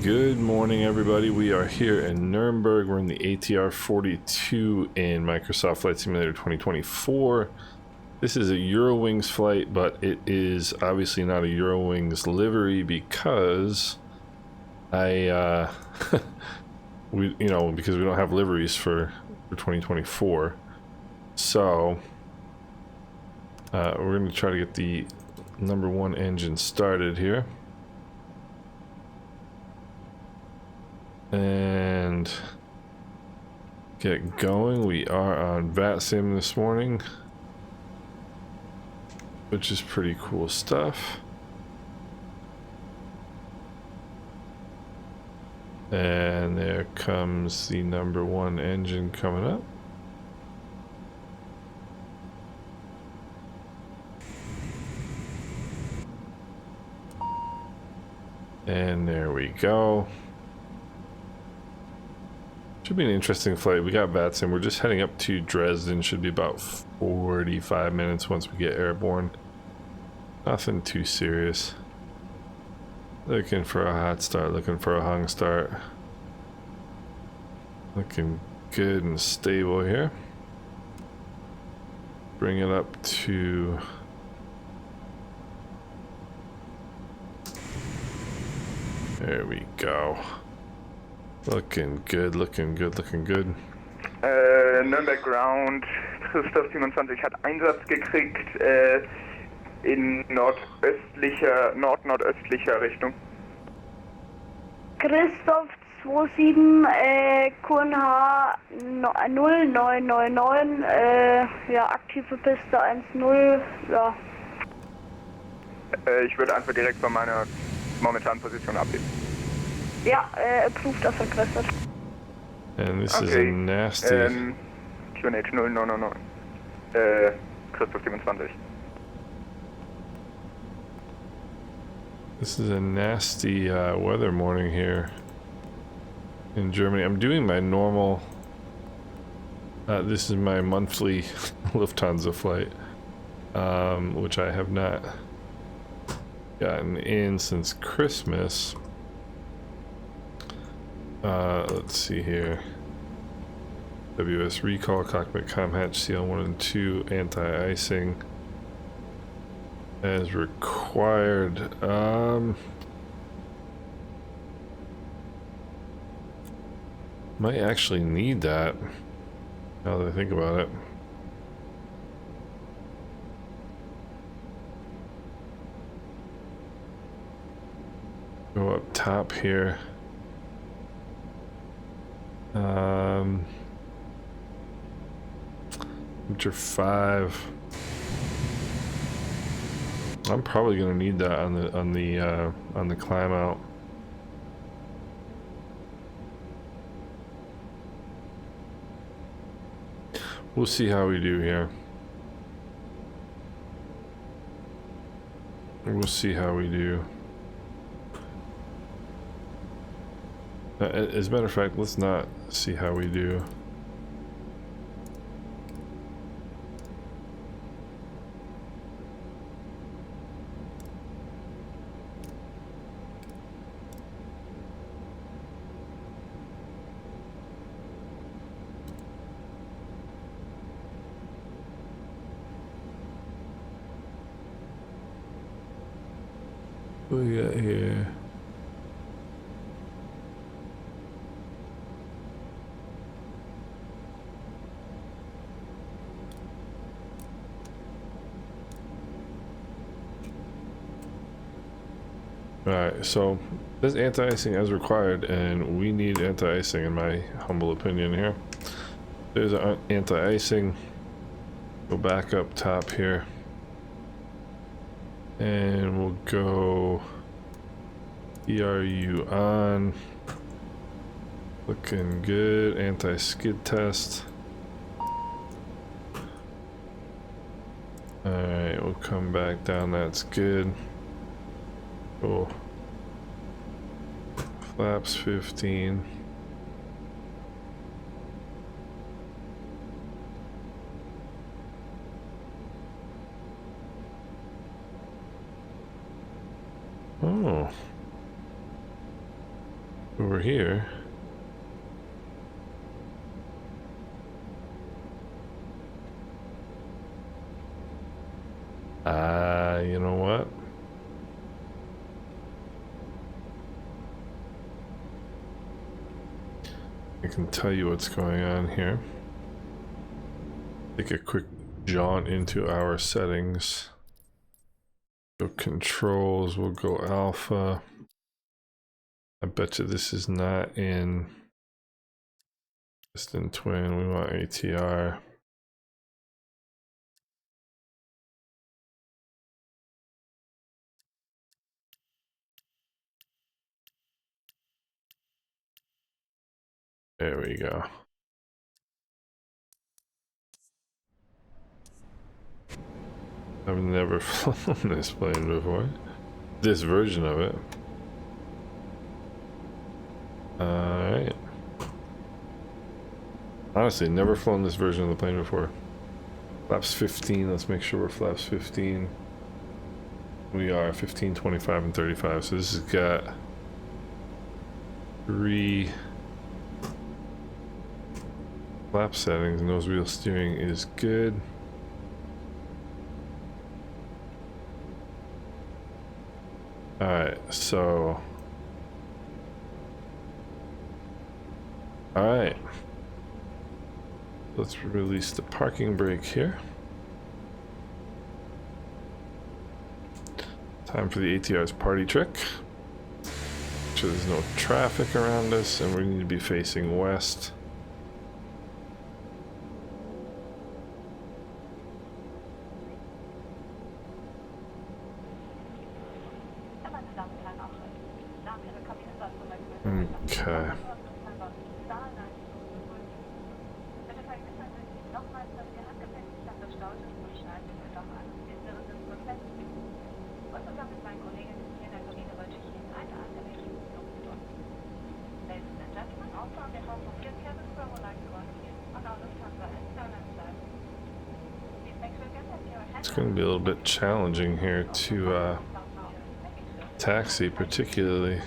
Good morning, everybody. We are here in Nuremberg. We're in the ATR 42 in Microsoft Flight Simulator 2024. This is a Eurowings flight, but it is obviously not a Eurowings livery because because we don't have liveries for 2024. So we're going to try to get the number one engine started here. And get going. We are on VATSIM this morning, which is pretty cool stuff. And there comes the number one engine coming up. And there we go. Should be an interesting flight. We got VATSIM. We're just heading up to Dresden. Should be about 45 minutes once we get airborne. Nothing too serious. Looking for a hot start. Looking for a hung start. Looking good and stable here. Bring it up to... There we go. Looking good, looking good, looking good. Nuremberg Ground, Christoph 27 hat Einsatz gekriegt in nordnordöstlicher Richtung. Christoph 27, QNH 0999, ja, aktive Piste 10, ja. Ich würde einfach direkt von meiner momentanen Position abheben. Ja, approved as requested. And this is a nasty... QNH 0999, Christoph 27. This is a nasty weather morning here in Germany. I'm doing my normal... this is my monthly Lufthansa flight, which I have not gotten in since Christmas. Let's see here. WS recall, cockpit comm hatch, CL1 and 2, anti-icing as required. Might actually need that now that I think about it. Go up top here. Temperature 5. I'm probably gonna need that on the climb out. We'll see how we do here. We'll see how we do. As a matter of fact, let's not see how we do. What we got here? Alright, so this anti-icing as required, and we need anti-icing in my humble opinion here. There's an anti-icing. Go back up top here. And we'll go ERU on. Looking good. Anti-skid test. Alright, we'll come back down. That's good. Cool. Flaps 15. Oh. over here. You know what? I can tell you what's going on here. Take a quick jaunt into our settings. Go controls, we'll go alpha. I bet you this is not in distant twin, we want ATR. There we go. I've never flown this plane before. This version of it. Alright. Honestly, never flown this version of the plane before. Flaps 15, let's make sure we're flaps 15. We are 15, 25, and 35. So this has got 3 flap settings. Nose wheel steering is good. Alright, so alright. Let's release the parking brake here. Time for the ATR's party trick. Make sure there's no traffic around us, and we need to be facing west. Okay. It's going to be a little bit challenging here to taxi, particularly.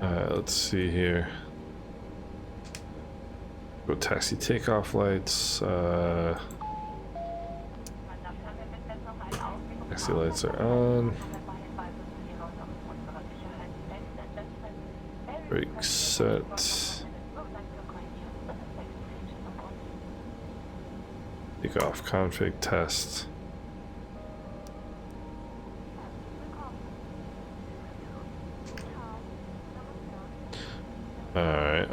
Let's see here. Go taxi takeoff lights. Taxi lights are on. Brake set. Takeoff config test. Alright.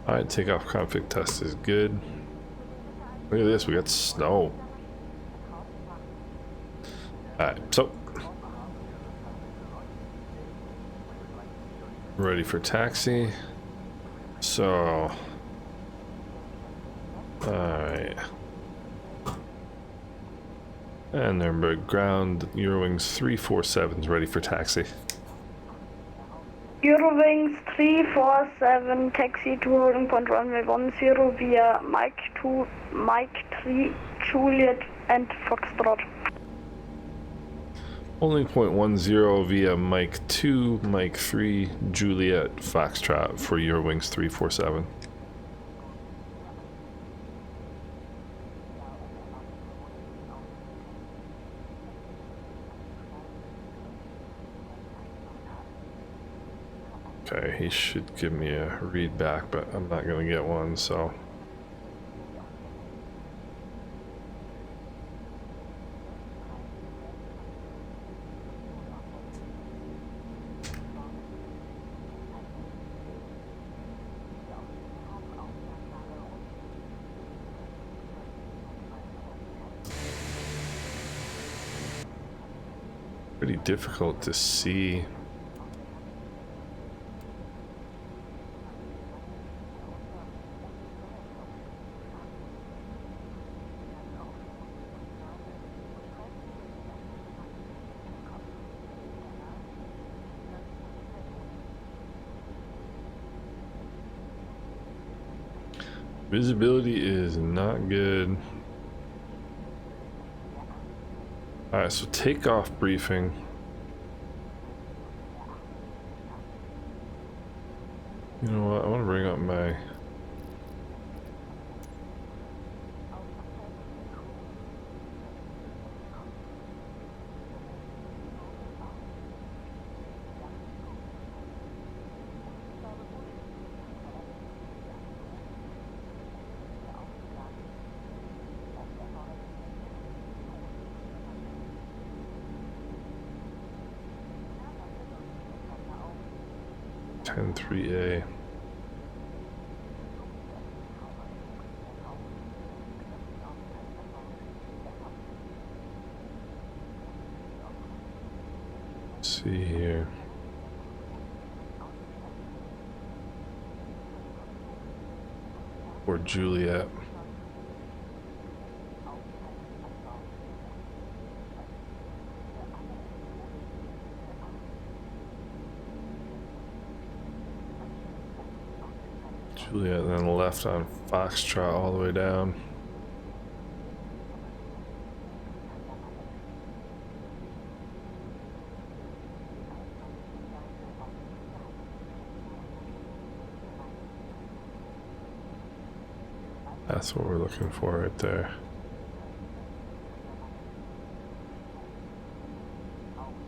Alright, takeoff config test is good. Look at this, we got snow. Alright, so ready for taxi. So alright. And Nuremberg ground, Eurowings 347 is ready for taxi. Eurowings 347, taxi to holding point runway 10 via Mike 2, Mike 3, Juliet and Foxtrot. Holding point 10 via Mike 2, Mike 3, Juliet, Foxtrot for Eurowings 347. Okay, he should give me a read back, but I'm not going to get one, so. Pretty difficult to see. Visibility is not good. Alright, so takeoff briefing. You know what? I want to bring up my... ten 3A. Let's see here. Or Juliet. Juliet, and then left on Foxtrot all the way down. That's what we're looking for right there.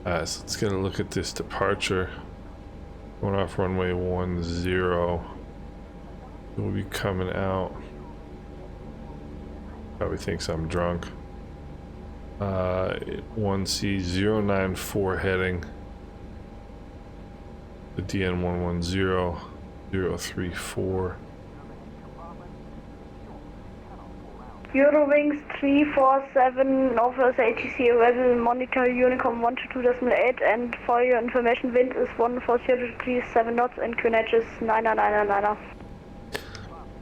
Alright, so let's get a look at this departure. Going off runway 10. We'll be coming out. Probably thinks I'm drunk. 1C094 heading. The DN110 034. Eurowings 347 offers ATC available, monitor Unicom 122.8, and for your information, wind is 140 degrees 7 knots and QNH is 9999.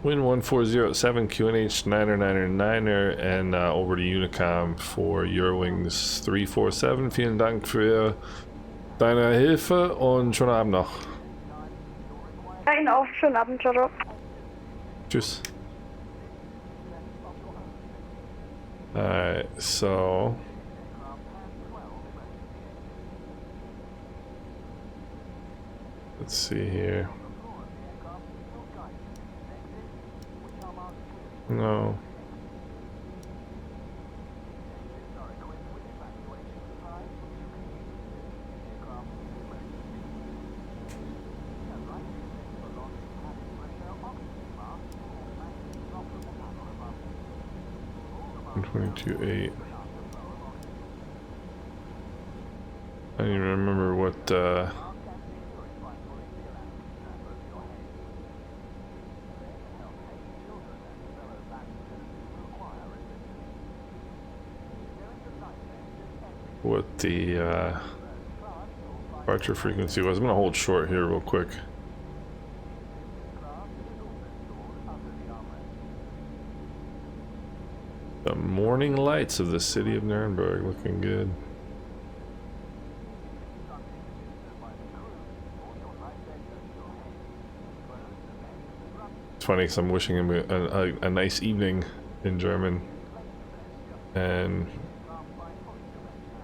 Wind 1407, QNH 9999er, and over to Unicom for Eurowings 347. Vielen Dank für deine Hilfe und schönen Abend noch. Einen auch schönen Abend, ciao. Tschüss. Alright, so let's see here. No. $22.8. I don't even remember what the departure frequency was. I'm gonna hold short here real quick. The morning lights of the city of Nuremberg looking good. It's funny because I'm wishing him a nice evening in German, and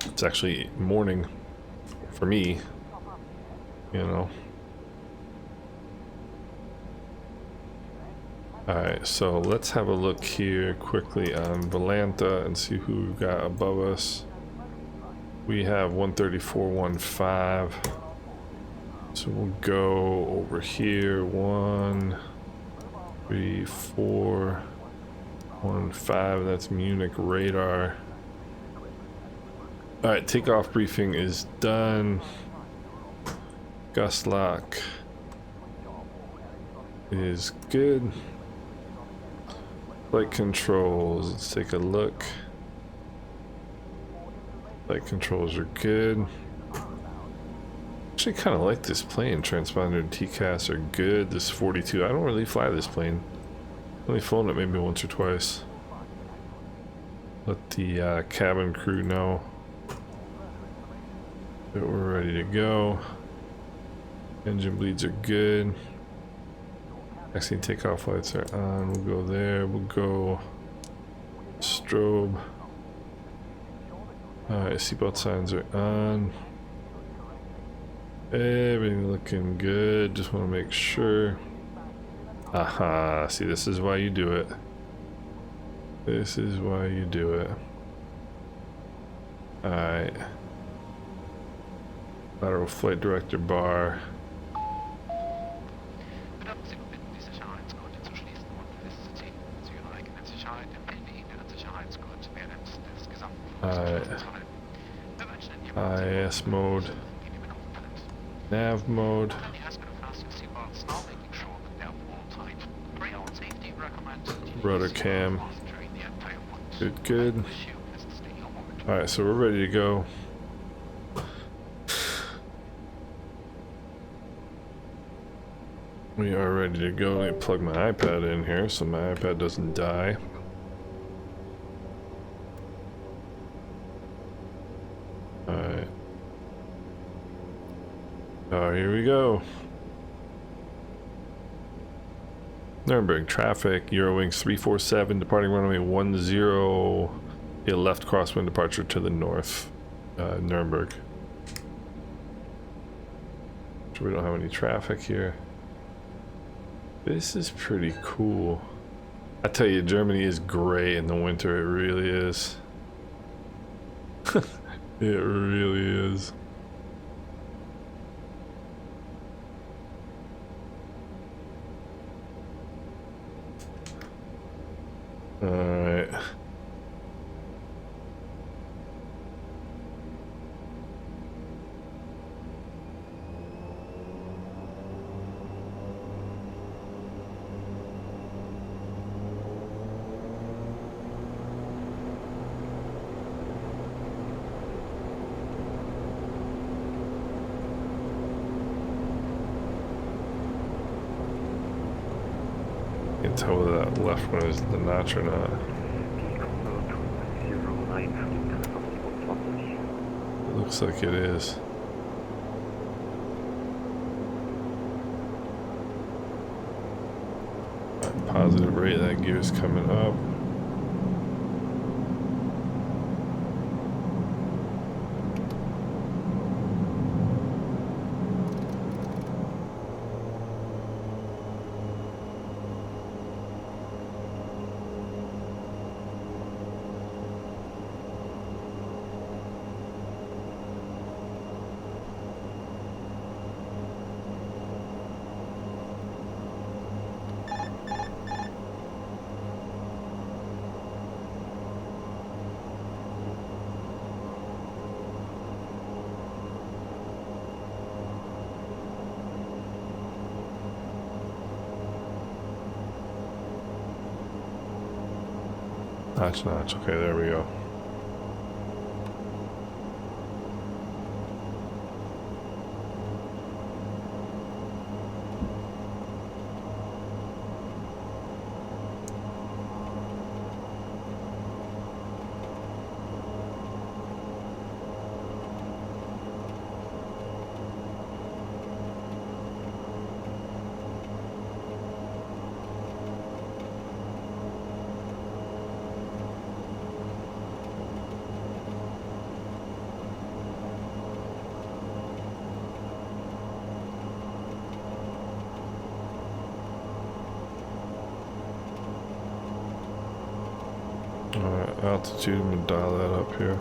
it's actually morning for me, you know. Alright, so let's have a look here quickly on Valanta and see who we've got above us. We have 134.15. So we'll go over here. 1, 3, 4, 1, 5. That's Munich radar. Alright, takeoff briefing is done. Gust lock is good. Flight controls, let's take a look. Flight controls are good. Actually kind of like this plane. Transponder and TCAS are good. This 42, I don't really fly this plane. Only flown it maybe once or twice. Let the cabin crew know that we're ready to go. Engine bleeds are good. Actually, takeoff lights are on. We'll go there. We'll go strobe. Alright, seatbelt signs are on. Everything looking good. Just want to make sure. Aha, see, this is why you do it. This is why you do it. Alright. Lateral flight director bar. Alright. IS mode. Nav mode. Rudder cam. Good, good. Alright, so we're ready to go. We are ready to go. Let me plug my iPad in here so my iPad doesn't die. Alright. Oh, here we go. Nuremberg traffic, Eurowings 347, departing runway 10, a left crosswind departure to the north, Nuremberg. So we don't have any traffic here. This is pretty cool. I tell you, Germany is gray in the winter, it really is. It really is. Alright. Can't tell whether that left one is the notch or not. It looks like it is. Positive rate, that gear's coming up. Notch. Okay, there we go. Alright, altitude, I'm gonna dial that up here.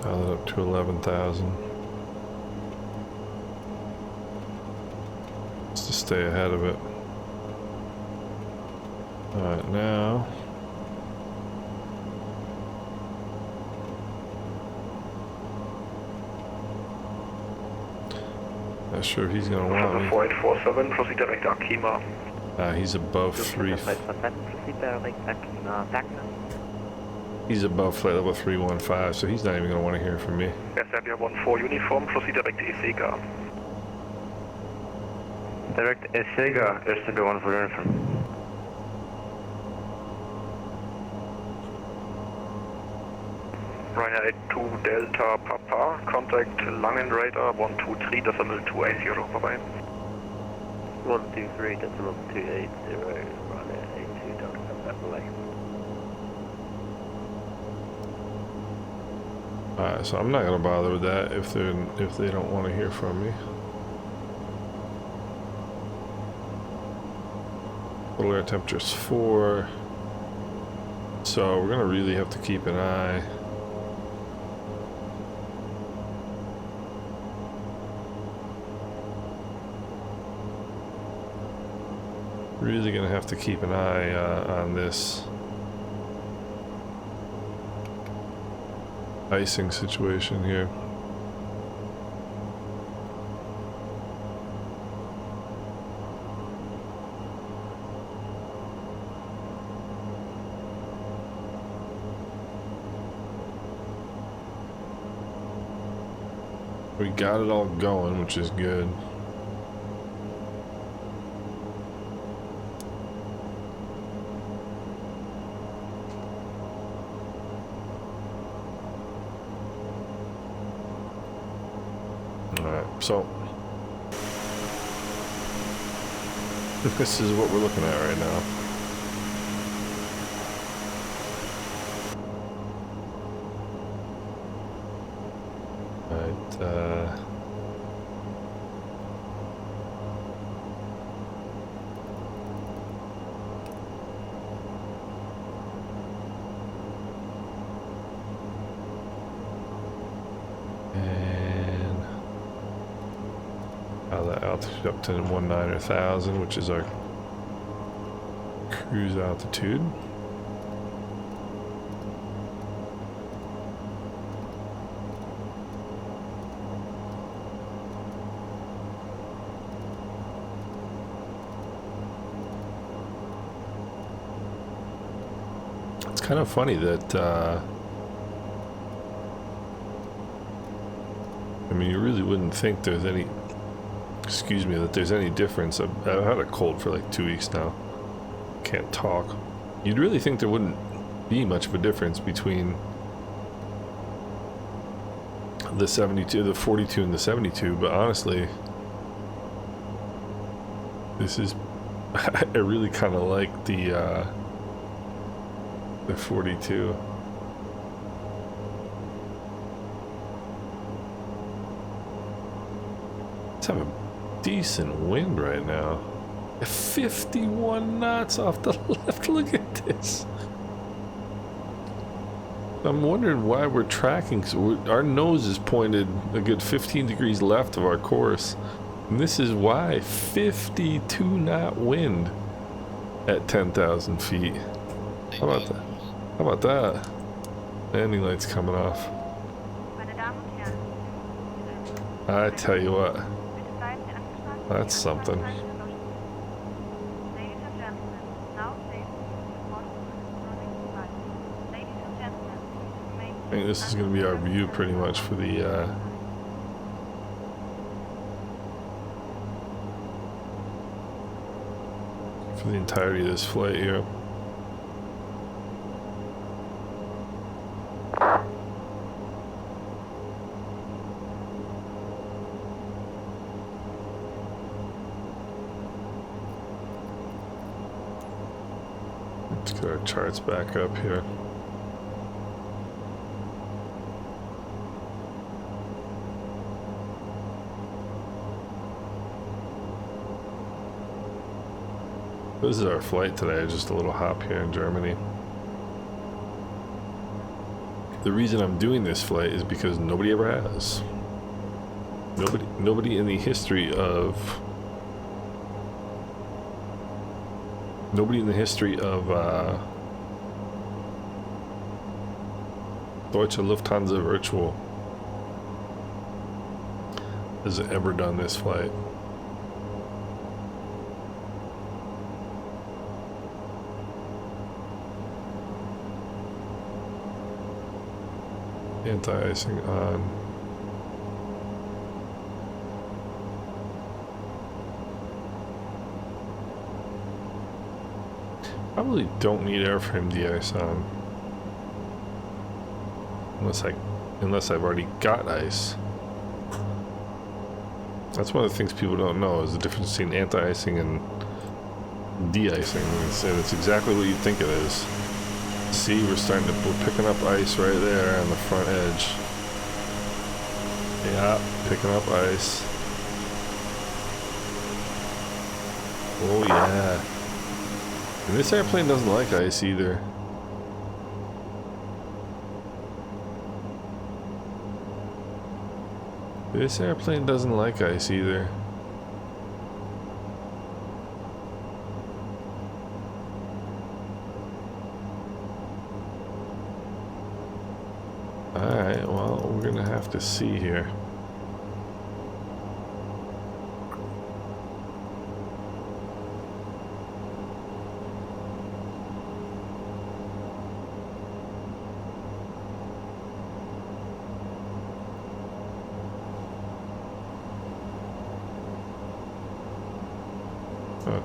Dial it up to 11,000. Just to stay ahead of it. Alright, now. Not sure if he's gonna want me. 4847, proceed direct Akima. He's above 3. He's above flight level 315, so he's not even gonna want to hear from me. Serbia 14 uniform, proceed direct Esega. Direct Esega, Serbia 1 for uniform. Ryanair 82 Delta Papa, contact Langen Radar 123.280, bye-bye. 123.280, Ryanair 82 Delta Papa, bye. Alright, so I'm not gonna bother with that if they don't want to hear from me. Total air temperature is 4. So we're gonna really have to keep an eye. Really gonna have to keep an eye on this icing situation here. We got it all going, which is good. Alright, so this is what we're looking at right now. And the altitude up to 19,000, which is our cruise altitude. It's kind of funny that I mean, you really wouldn't think there's any, excuse me, that there's any difference. I've had a cold for like 2 weeks now. Can't talk. You'd really think there wouldn't be much of a difference between the 72, the 42 and the 72, but honestly, this is, I really kind of like the 42. Let's have a decent wind right now. 51 knots off the left. Look at this. I'm wondering why we're tracking. So our nose is pointed a good 15 degrees left of our course. And this is why. 52 knot wind at 10,000 feet. How about that? How about that? Landing lights coming off. I tell you what. That's something. I think this is going to be our view pretty much for the entirety of this flight here. Let's get our charts back up here. This is our flight today, just a little hop here in Germany. The reason I'm doing this flight is because nobody ever has. Nobody in the history of Deutsche Lufthansa Virtual has ever done this flight. Anti-icing on. Probably don't need airframe de-ice on. unless I've already got ice. That's one of the things people don't know is the difference between anti-icing and de-icing, and it's exactly what you think it is. See, we're picking up ice right there on the front edge. Yeah, picking up ice. Oh yeah. And this airplane doesn't like ice either. This airplane doesn't like ice either. Alright, well, we're gonna have to see here.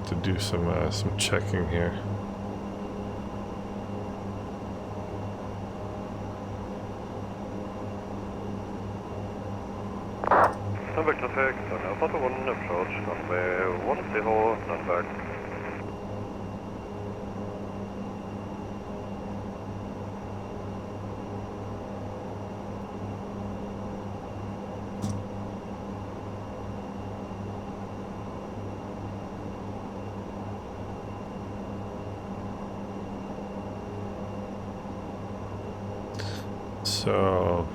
To do some checking here. Nuremberg traffic, Alpha 1 approach, runway 10, Nuremberg. So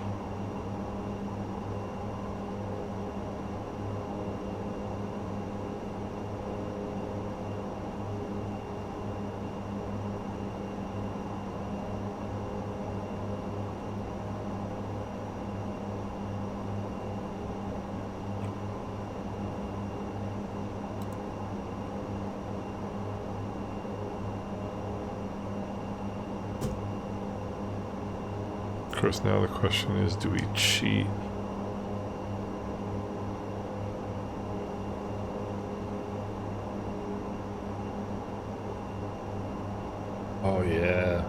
of course, now the question is, do we cheat? Oh yeah.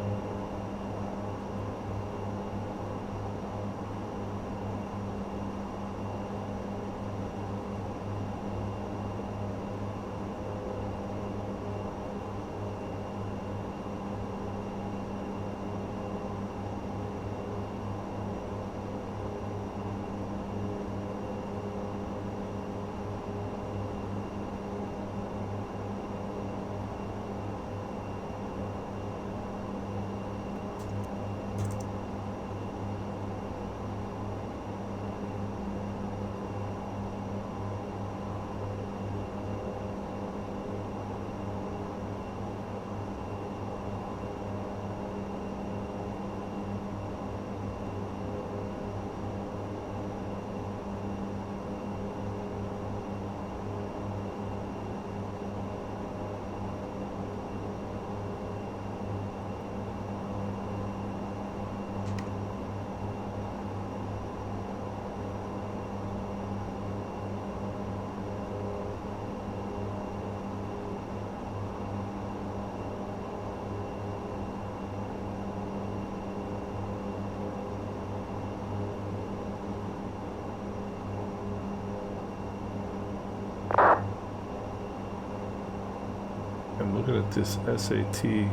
I'm looking at this SAT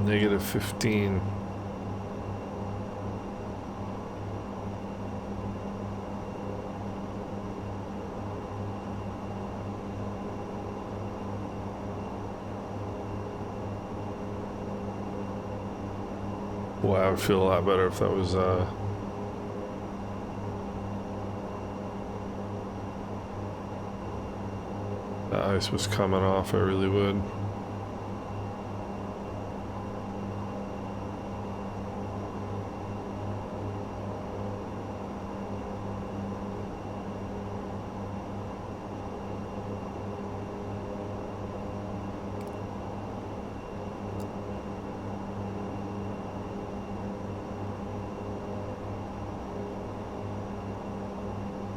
-15. Boy, I would feel a lot better if that was the ice was coming off. I really would.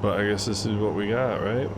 But I guess this is what we got, right?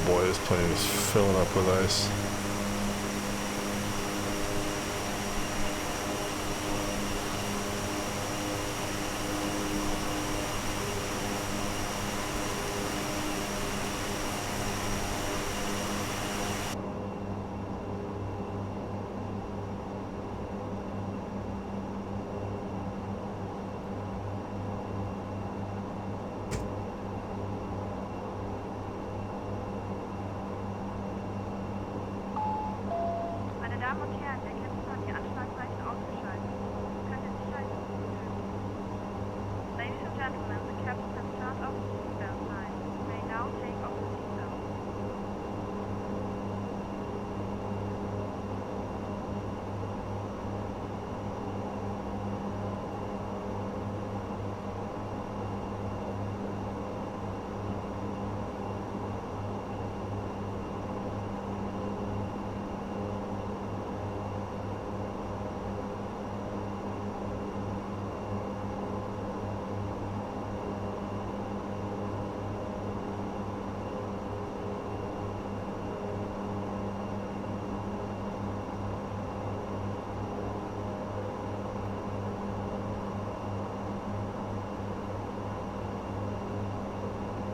boy, this plane is filling up with ice.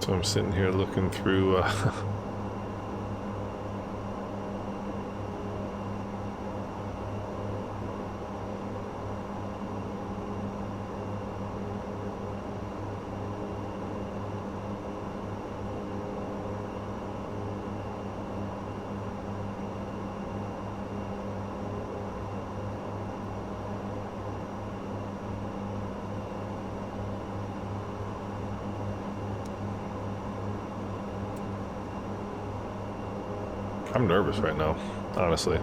So I'm sitting here looking through I'm nervous right now, honestly.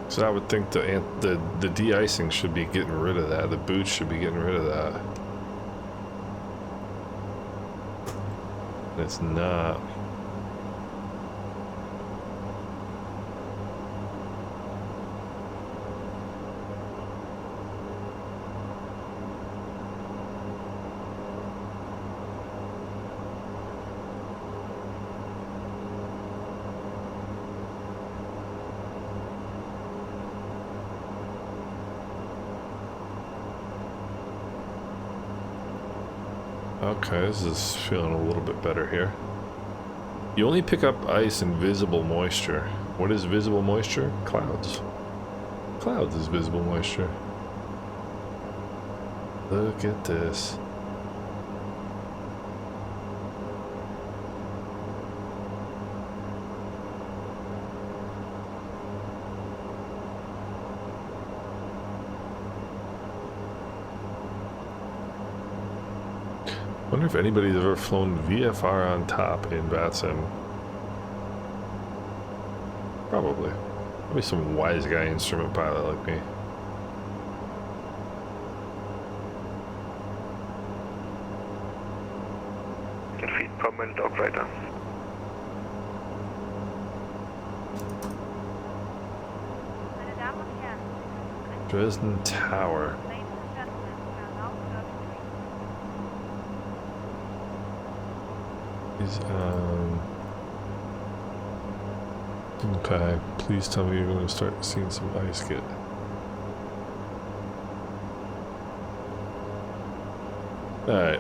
So I would think the de-icing should be getting rid of that. The boots should be getting rid of that. It's not. Okay, this is feeling a little bit better here. You only pick up ice in visible moisture. What is visible moisture? Clouds. Clouds is visible moisture. Look at this. I wonder if anybody's ever flown VFR on top in VATSIM. Probably. Probably some wise guy instrument pilot like me. Feed permanent operator. Dresden Tower. Okay, please tell me you're going to start seeing some ice get. Alright.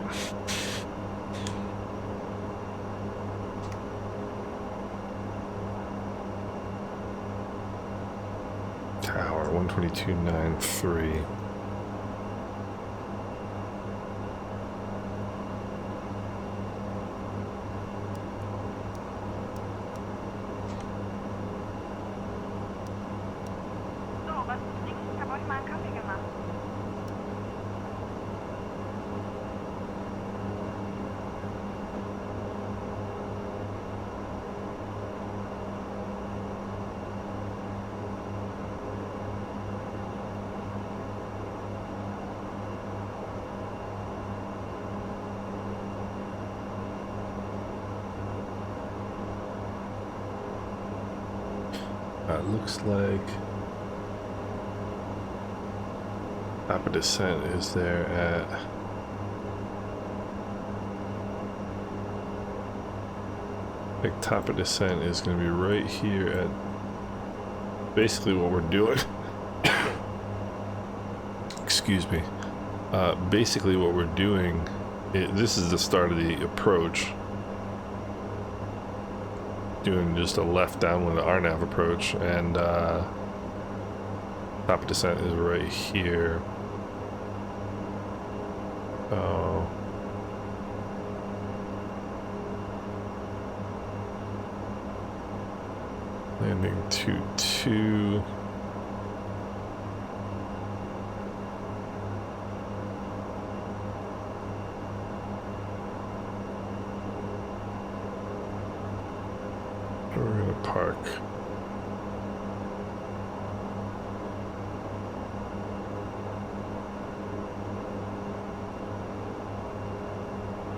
Tower 122.93. Looks like Top of descent is there at... I think top of descent is going to be right here at basically what we're doing. Excuse me. Basically what we're doing, this is the start of the approach. Doing just a left downwind RNAV approach, and top of descent is right here. Oh. Landing 2-2. We're gonna park.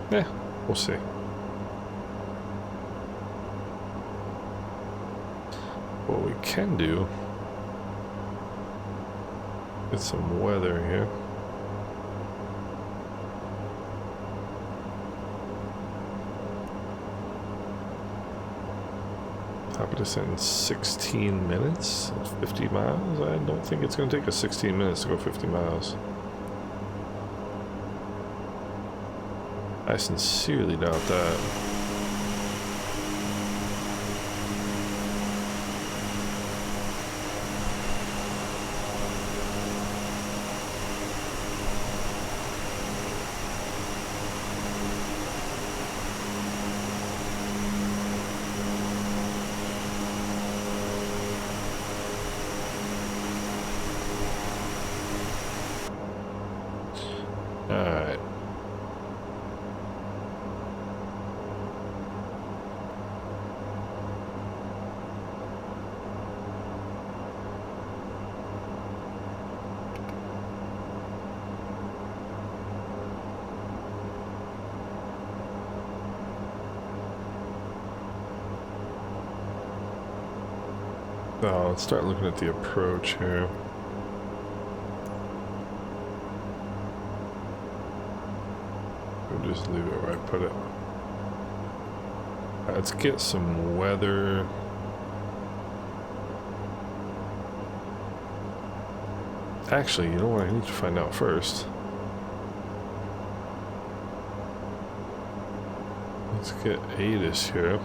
Yeah, we'll see. What we can do, get some weather here. Top of descent in 16 minutes, 50 miles. I don't think it's going to take us 16 minutes to go 50 miles. I sincerely doubt that. Alright. So let's start looking at the approach here. We'll just leave it where I put it. All right, let's get some weather. Actually, you know what I need to find out first? Let's get ATIS here.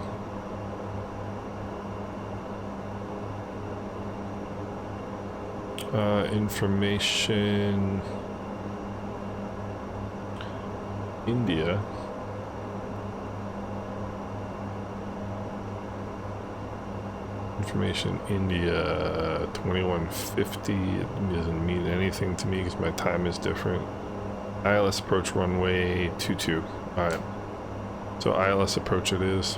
Information India. Information India 2150. It doesn't mean anything to me because my time is different. ILS approach runway 22. Alright. So ILS approach it is.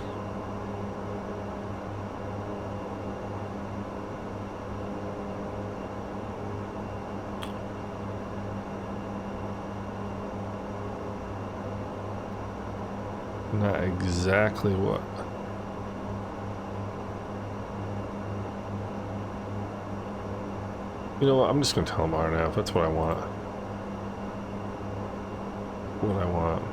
Not exactly what. You know what? I'm just gonna tell him RNAV. That's what I want. What I want.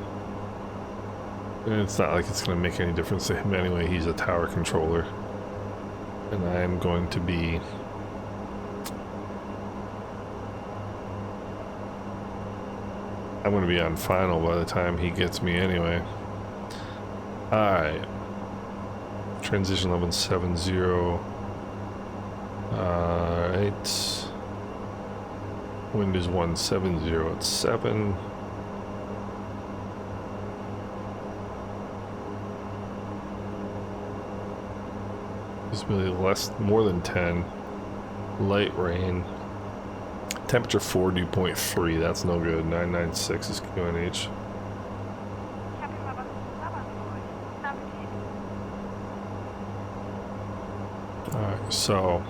And it's not like it's gonna make any difference to him anyway. He's a tower controller, and I am going to be. I'm gonna be on final by the time he gets me anyway. Alright. Transition 1170. Alright. Wind is 170 at 7. Visibility more than 10. Light rain. Temperature 4, dew point 3. That's no good. 996 is QNH. Alright, so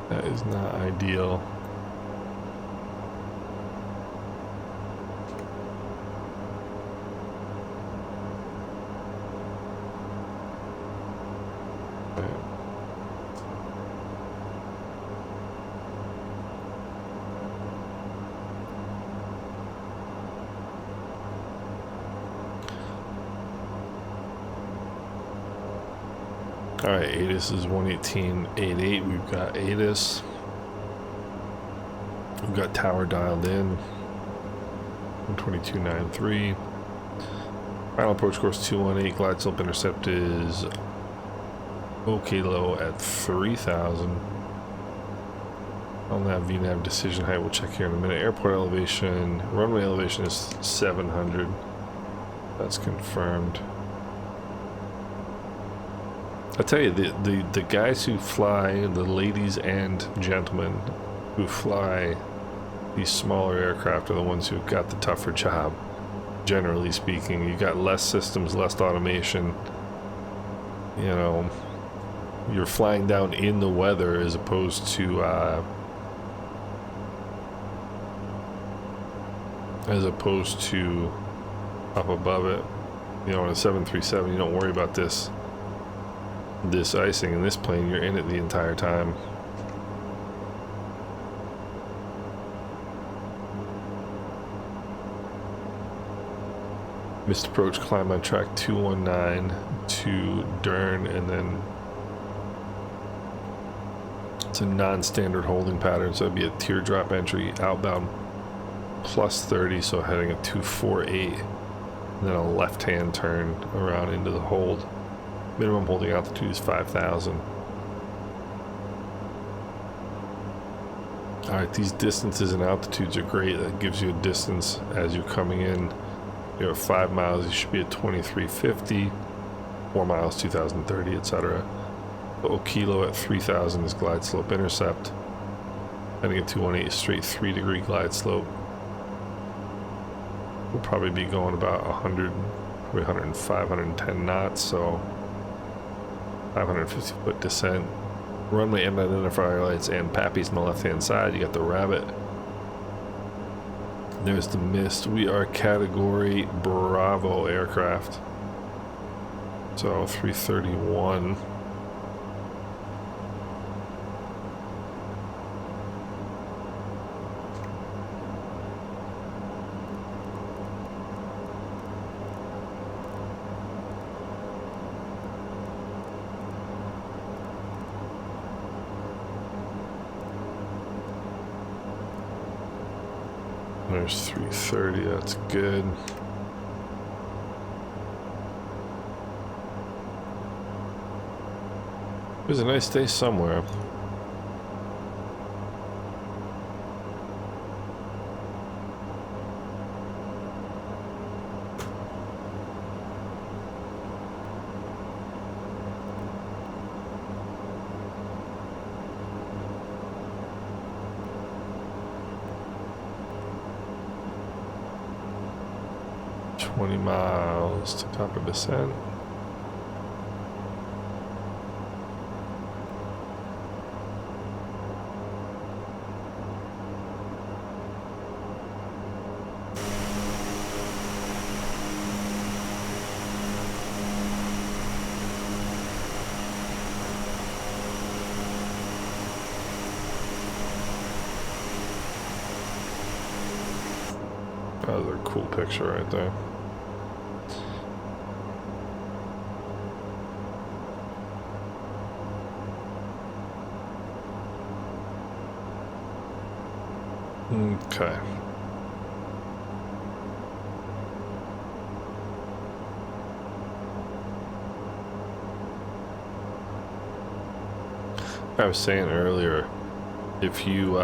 that is not ideal. Alright, ATIS is 118.88. We've got ATIS. We've got tower dialed in. 122.93. Final approach course 218. Glide slope intercept is okay low at 3,000. LNAV, VNAV, decision height, we'll check here in a minute. Airport elevation, runway elevation is 700. That's confirmed. I tell you, the guys who fly, the ladies and gentlemen who fly these smaller aircraft are the ones who've got the tougher job. Generally speaking, you got less systems, less automation. You know, you're flying down in the weather as opposed to up above it. You know, on a 737, you don't worry about this icing. In this plane, you're in it the entire time. Missed approach, climb on track 219 to Dern, and then it's a non-standard holding pattern, so it'd be a teardrop entry outbound plus 30, so heading at 248, and then a left-hand turn around into the hold. Minimum holding altitude is 5,000. Alright, these distances and altitudes are great. That gives you a distance as you're coming in. You're at 5 miles, you should be at 2350. 4 miles, 2030, etc. So kilo at 3,000 is glide slope intercept. Heading at 218 is straight 3-degree glide slope. We'll probably be going about 100, 105, 110 knots, so 550 foot descent. Runway end identifier lights and Pappy's on the left hand side. You got the Rabbit. There's the Mist. We are category Bravo aircraft. So 331. There's 330, that's good. It was a nice day somewhere. Miles to top of descent. That was a cool picture right there. Okay. I was saying earlier, if you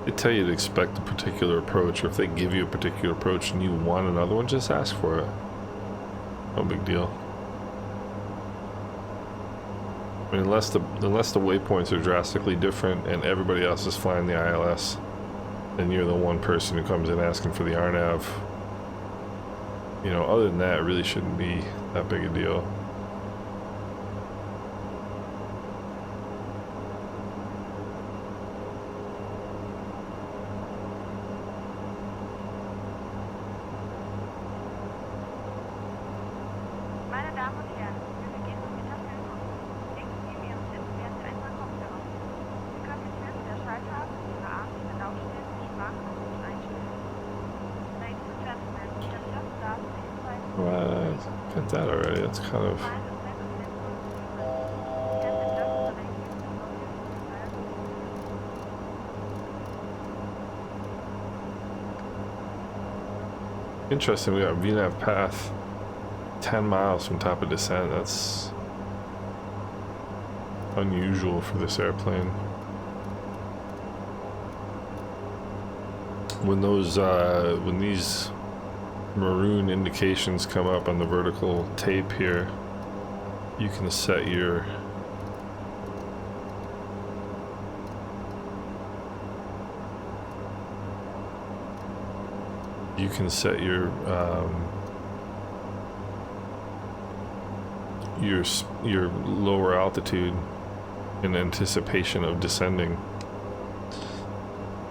they tell you to expect a particular approach, or if they give you a particular approach and you want another one, just ask for it. No big deal. I mean, unless the waypoints are drastically different and everybody else is flying the ILS, then you're the one person who comes in asking for the RNAV. You know, other than that, it really shouldn't be that big a deal. Got that already. That's kind of Interesting, we got VNAV path 10 miles from top of descent. That's unusual for this airplane. When those when these maroon indications come up on the vertical tape here, you can set your your lower altitude in anticipation of descending,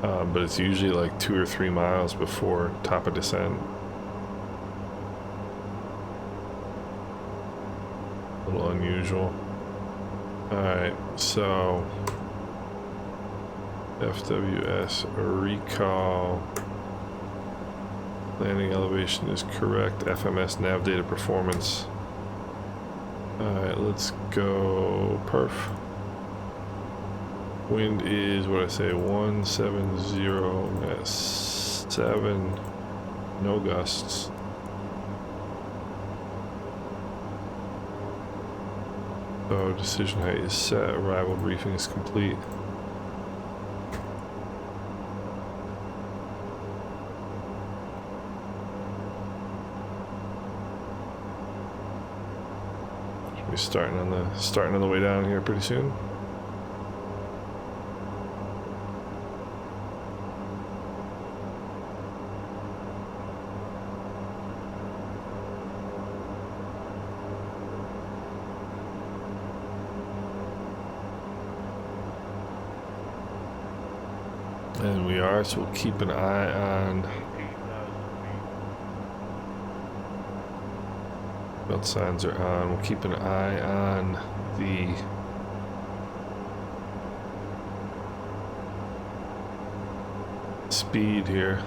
but it's usually like 2 or 3 miles before top of descent. A little unusual. Alright, so FWS recall. Landing elevation is correct. FMS nav data performance. Alright, let's go perf. Wind is what I say, 170 at 7. No gusts. So decision height is set. Arrival briefing is complete. We're starting on the way down here pretty soon. And we are, so we'll keep an eye on belt signs are on. We'll keep an eye on the speed here.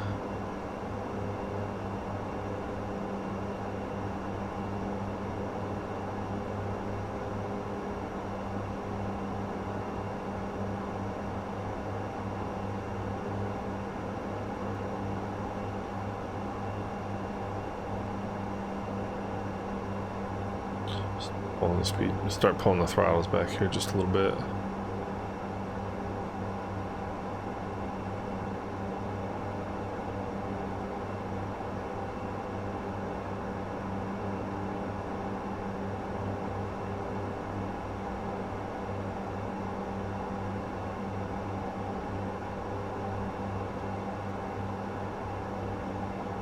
Pulling the speed. Start pulling the throttles back here just a little bit.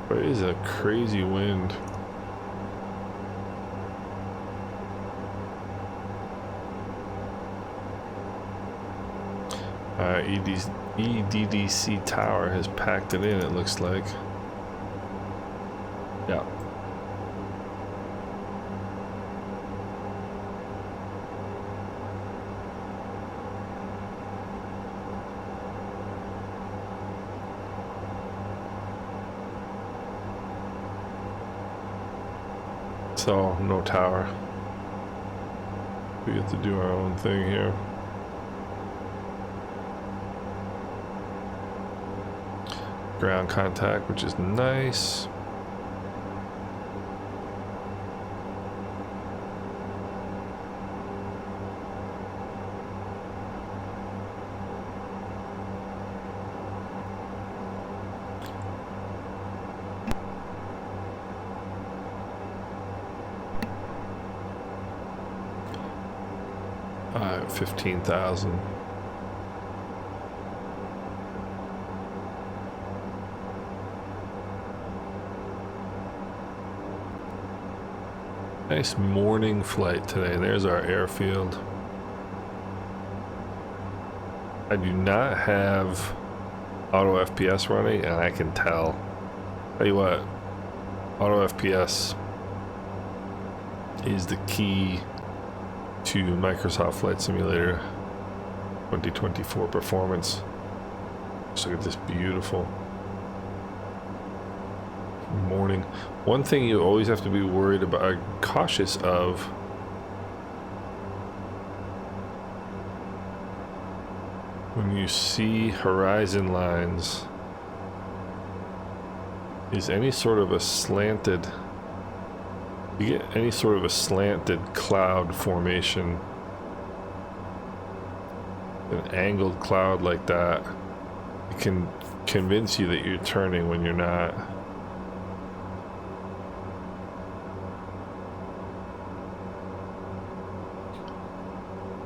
But it is a crazy wind. EDDC tower has packed it in, it looks like. Yeah. So, no tower. We get to do our own thing here. Ground contact, which is nice. All right, 15,000. Nice morning flight today. There's our airfield. I do not have auto FPS running, and I can tell. Tell you what, auto FPS is the key to Microsoft Flight Simulator 2024 performance. Just look at this beautiful morning. One thing you always have to be worried about, cautious of, when you see horizon lines is any sort of a slanted, you get any sort of a slanted cloud formation, an angled cloud like that, it can convince you that you're turning when you're not.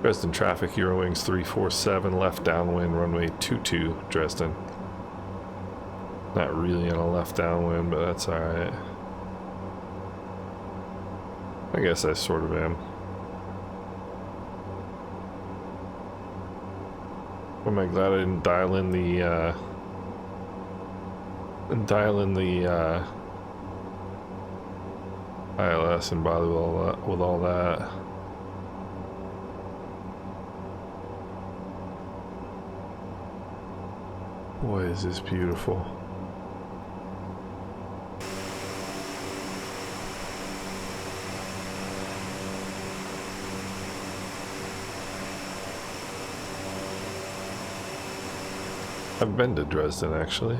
Dresden traffic, Eurowings 347, left downwind, runway 22, Dresden. Not really on a left downwind, but that's alright. I guess I sort of am. Am I glad I didn't dial in the ILS and bother with all that. Boy, is this beautiful. I've been to Dresden actually.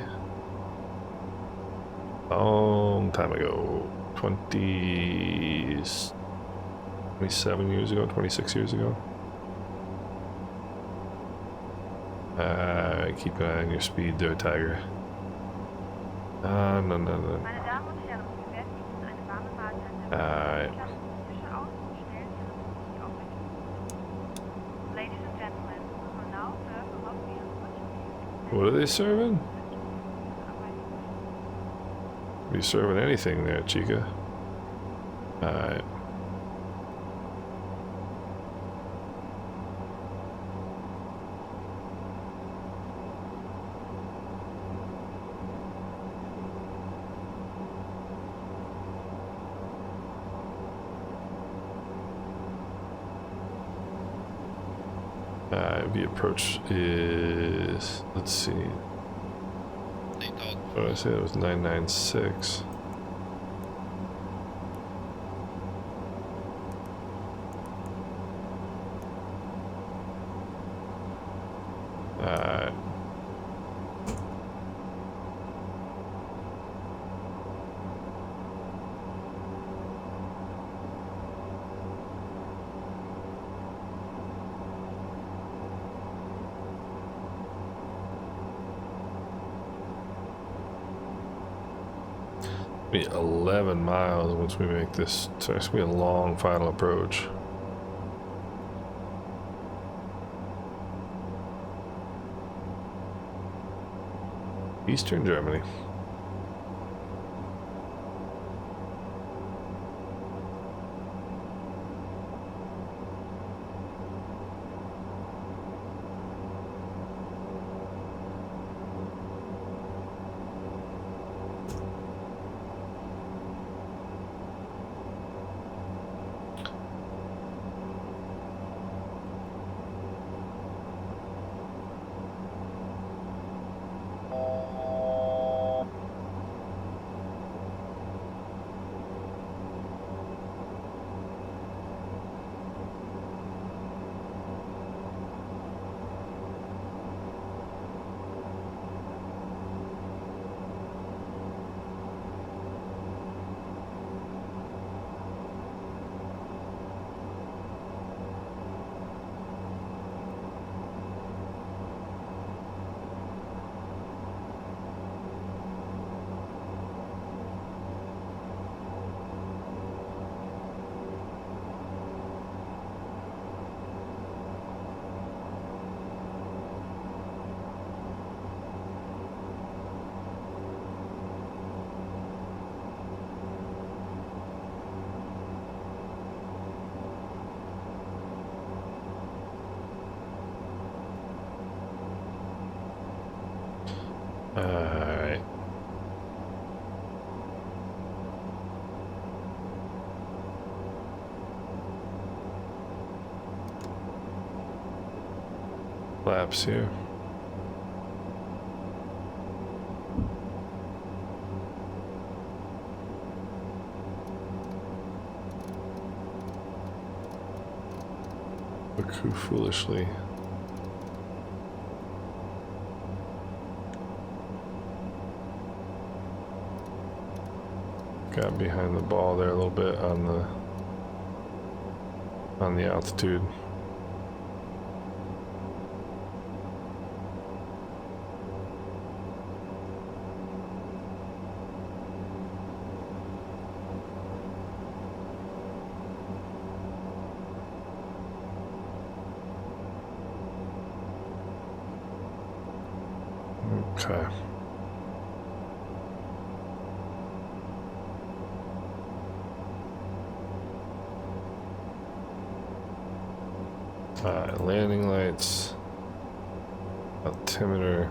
Long time ago. 27 years ago, 26 years ago. Keep an eye on your speed there, Tiger. No. Alright. What are they serving? Are you serving anything there, Chica? Alright. The approach is, let's see. What did I say? It was 996. Be 11 miles once we make this, so it's gonna be a long final approach. Eastern Germany. Alright. Laps here. Look who foolishly. Got behind the ball there a little bit on the altitude. Okay. Landing lights, altimeter.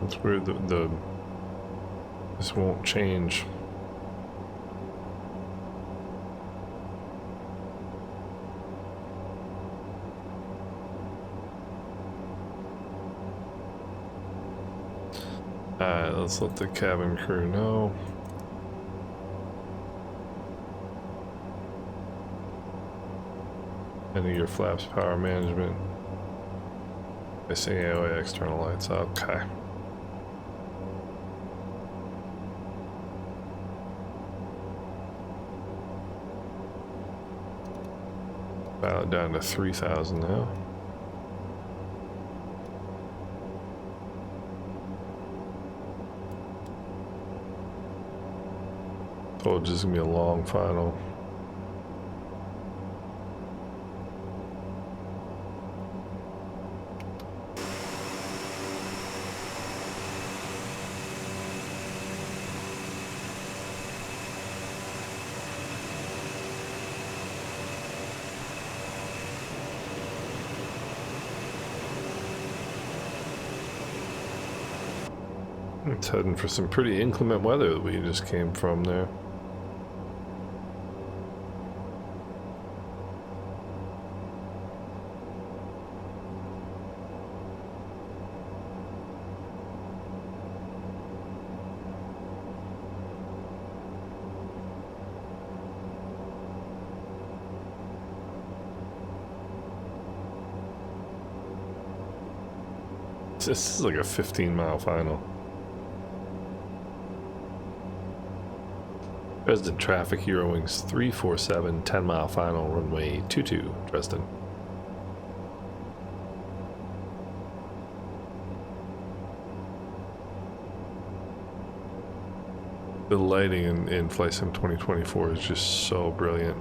It's weird that this won't change. Let's let the cabin crew know. Any of your flaps, power management. Missing AOA external lights. Okay. Dial it down to 3,000 now. Oh, just gonna be a long final. It's heading for some pretty inclement weather that we just came from there. This is like a 15-mile final. Dresden traffic, Eurowings 347, 10-mile final, runway 22, Dresden. The lighting in Flight Sim 2024 is just so brilliant.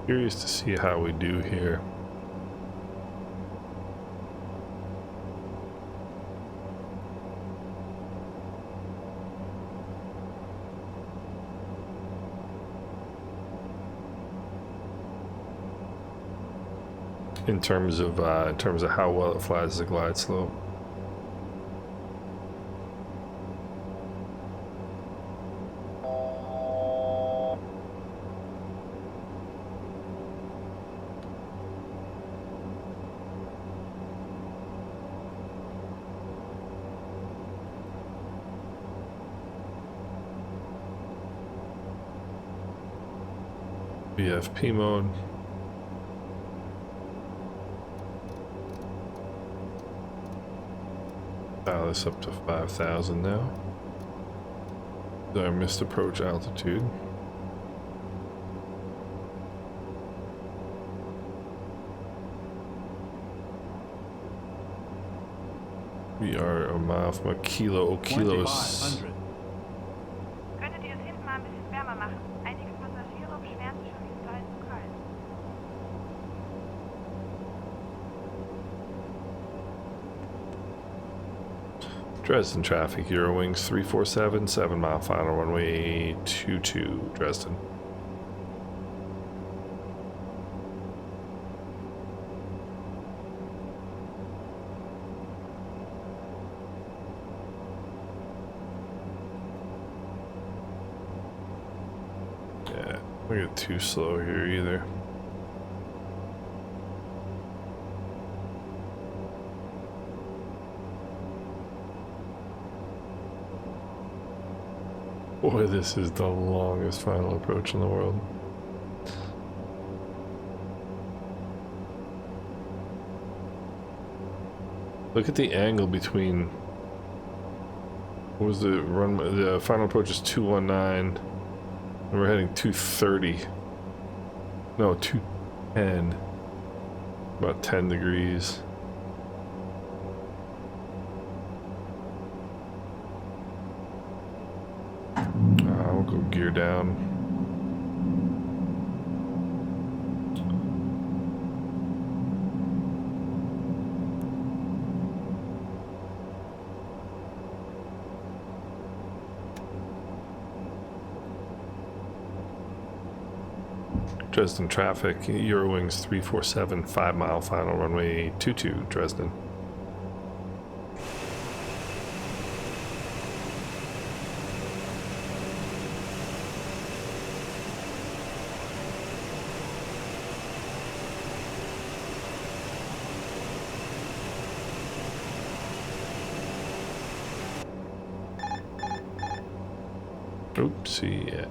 Curious to see how we do here. In terms of how well it flies the glide slope. BFP mode. Dial this up to 5,000 now. Our missed approach altitude. We are a mile from a kilo. Kilos. Könntet ihr es hinten mal ein bisschen wärmer machen? Einige Passagiere beschweren sich schon, die Zeit zu kalt. Dresden traffic, Eurowings 347, 7-mile final, runway 22, Dresden. Don't get too slow here either. Boy, this is the longest final approach in the world. Look at the angle between. What was the run? The final approach is 219, and we're heading 230. No, 210. About 10 degrees. We'll go gear down. Dresden traffic, Eurowings 347, 5 mile final runway 22, Dresden. Oopsie, yeah.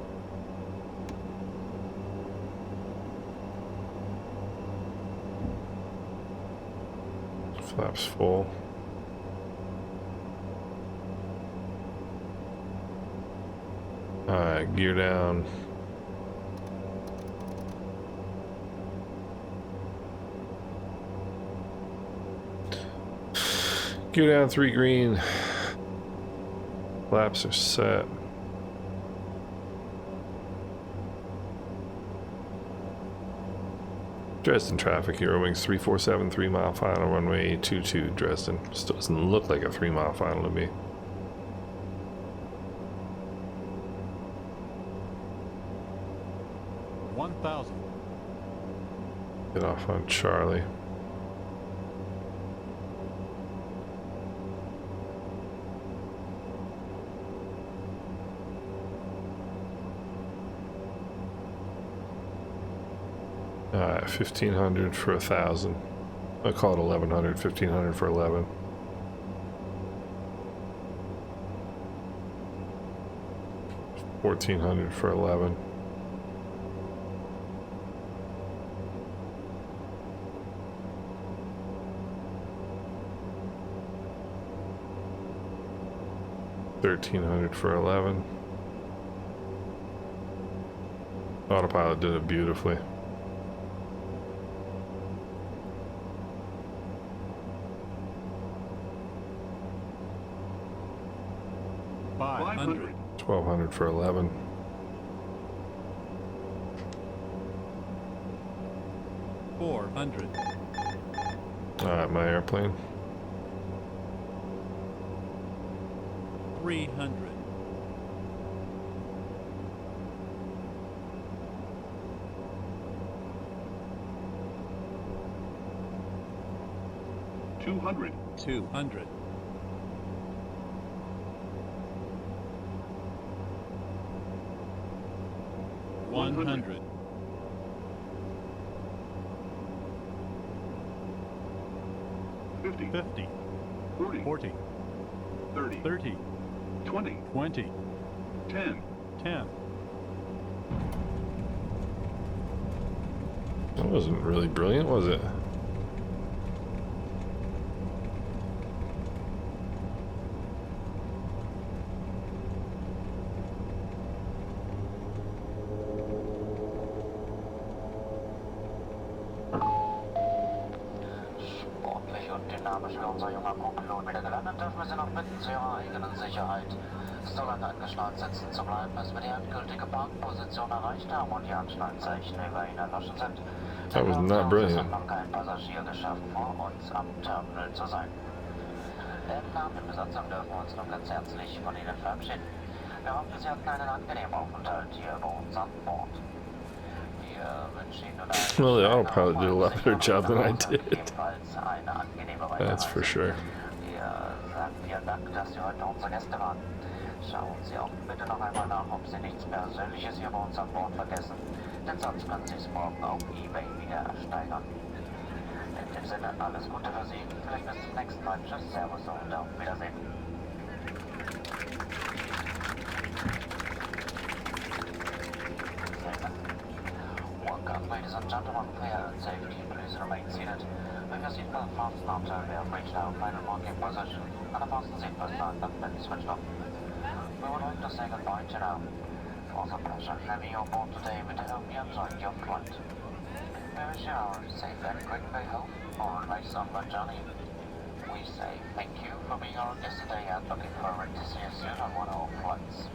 Flaps full. Alright, gear down. Gear down, 3 green. Flaps are set. Dresden traffic, Eurowings 347, 3 mile final runway 22, Dresden. Still doesn't look like a 3 mile final to me. Get off on Charlie. Alright, 1500 for 1,000. I'll call it 1100, 1500 for 11. $1,400 for 11. $1,300 for 11. Autopilot did it beautifully. $1,200 for 11. $400. Alright, my airplane. $300. $200. $200. $100. $50. $40. $30. $30. $20. $10. That wasn't really brilliant, was it? Unser junger Co-Pilot wieder gelandet, dürfen wir Sie noch bitten, zu Ihrer eigenen Sicherheit so lange angeschnallt sitzen zu bleiben, bis wir die endgültige Parkposition erreicht haben und die Anschnallzeichen über Ihnen erloschen sind. That was not brilliant. Es hat noch kein Passagier geschafft, vor uns am Terminal zu sein. Im Namen der Besatzung dürfen wir uns nun ganz herzlich von Ihnen verabschieden. Wir hoffen, Sie hatten einen angenehmen Aufenthalt hier bei uns an Bord. Well, the autopilot did a lot better job than I did. That's for sure. Vielen Dank, dass Sie heute unsere Gäste waren. Schauen Sie auch bitte noch einmal nach, ob Sie nichts Persönliches hier bei uns an Bord vergessen. Den Satz können Sie es morgen auf eBay wieder ersteigern. In dem Sinne, alles Gute für Sie. Vielleicht bis zum nächsten Mal. Tschüss, Servus und auf Wiedersehen. Welcome, ladies and gentlemen. Fare and safety. Please remain seated. With your seatbelt fastened until we have reached our final parking position, and the fasten seatbelt sign has been switched off. We would like to say goodbye to you now. It was a pleasure having you aboard today. We hope you enjoyed your flight. We wish you a safe and quick way home or a nice onward journey. We say thank you for being our guest today and looking forward to see you soon on one of our flights.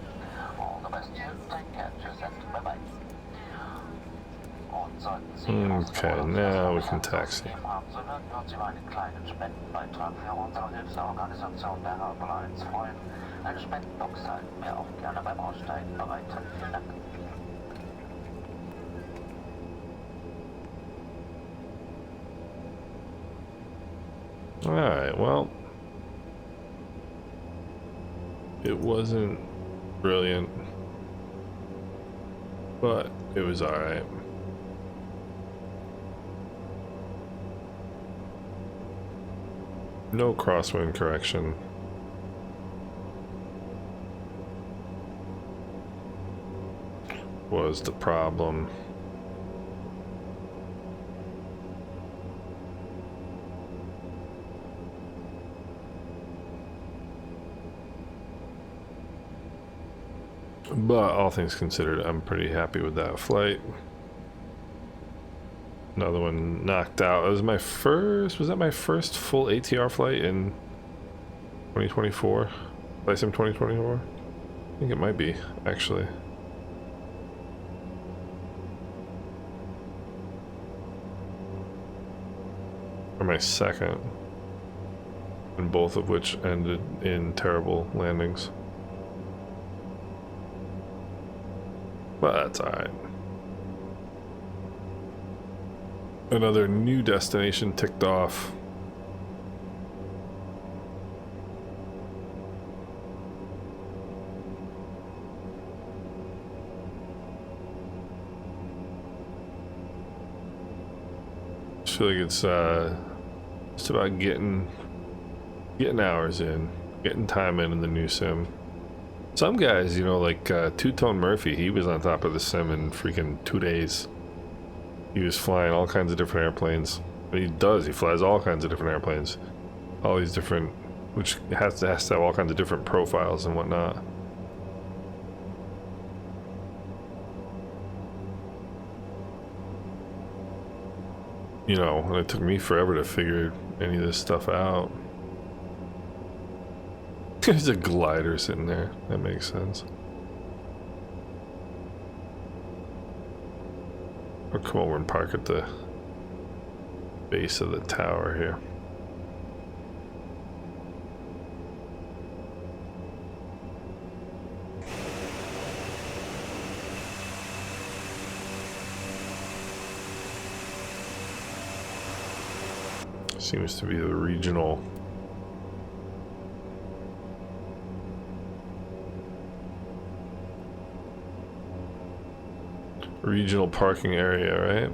All the best to you. Take care. Cheers and bye-bye. Okay, now we can taxi. Eine Spendenbox halten wir auch gerne beim Aussteigen bereit. Vielen Dank. Alright, well, it wasn't brilliant, but it was alright. No crosswind correction. Was the problem. But all things considered, I'm pretty happy with that flight. Another one knocked out. It was my first, was that my first full ATR flight in 2024? VATSIM 2024? I think it might be, actually. Or my second. And both of which ended in terrible landings. But that's alright. Another new destination ticked off. I feel like it's just about getting hours in, getting time in the new sim. Some guys, you know, like Two-Tone Murphy, he was on top of the sim in freaking 2 days. He was flying all kinds of different airplanes. He flies all kinds of different airplanes. All these different, which has to have all kinds of different profiles and whatnot. You know, and it took me forever to figure any of this stuff out. There's a glider sitting there. That makes sense. Or come over and park at the base of the tower here. Seems to be the regional parking area, right?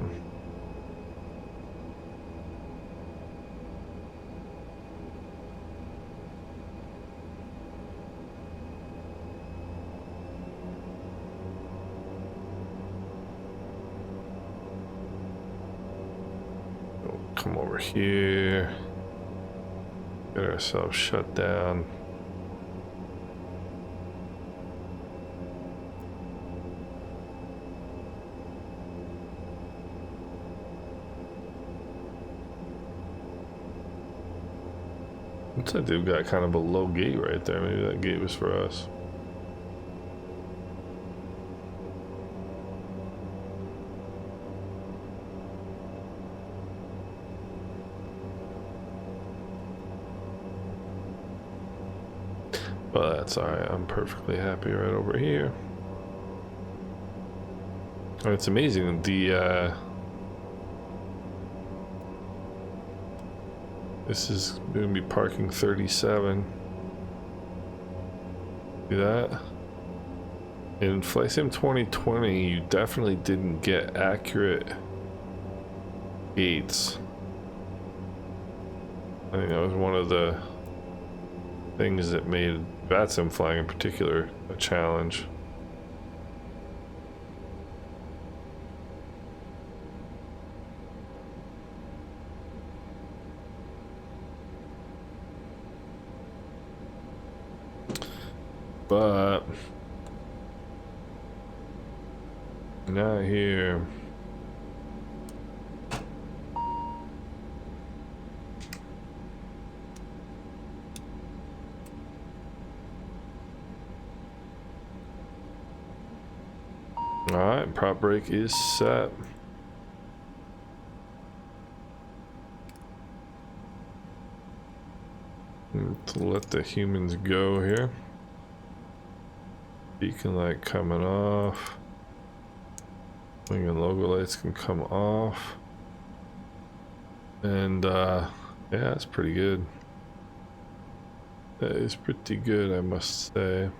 We'll come over here, get ourselves shut down. Looks like they've got kind of a low gate right there. Maybe that gate was for us. But that's alright. I'm perfectly happy right over here. And it's amazing the this is going to be parking 37. See that? In Flight Sim 2020, you definitely didn't get accurate gates. I think that was one of the things that made VATSIM flying in particular a challenge. But not here. Alright, prop brake is set. Let's let the humans go here. Beacon light coming off. Wing and logo lights can come off. And yeah, that's pretty good. That is pretty good, I must say.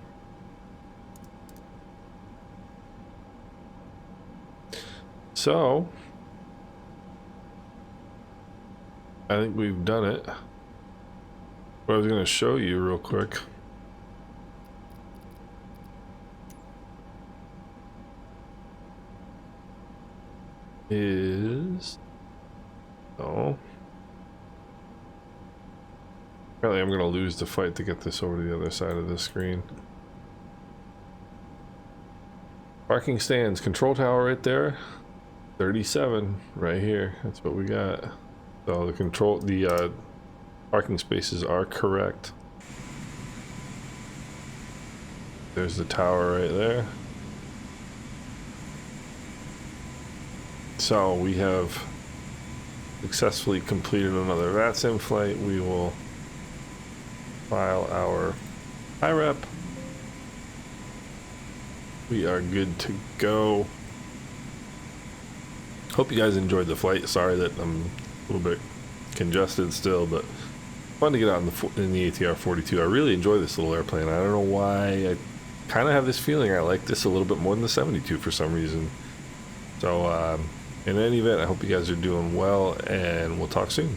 So I think we've done it. What I was going to show you real quick is, oh, apparently I'm going to lose the fight to get this over to the other side of the screen. Parking stands, control tower right there, 37 right here. That's what we got. So the parking spaces are correct. There's the tower right there. So we have successfully completed another VATSIM flight. We will file our IREP. We are good to go. Hope you guys enjoyed the flight. Sorry that I'm a little bit congested still, but fun to get out in the ATR 42. I really enjoy this little airplane. I don't know why. I kind of have this feeling I like this a little bit more than the 72 for some reason. So in any event, I hope you guys are doing well, and we'll talk soon.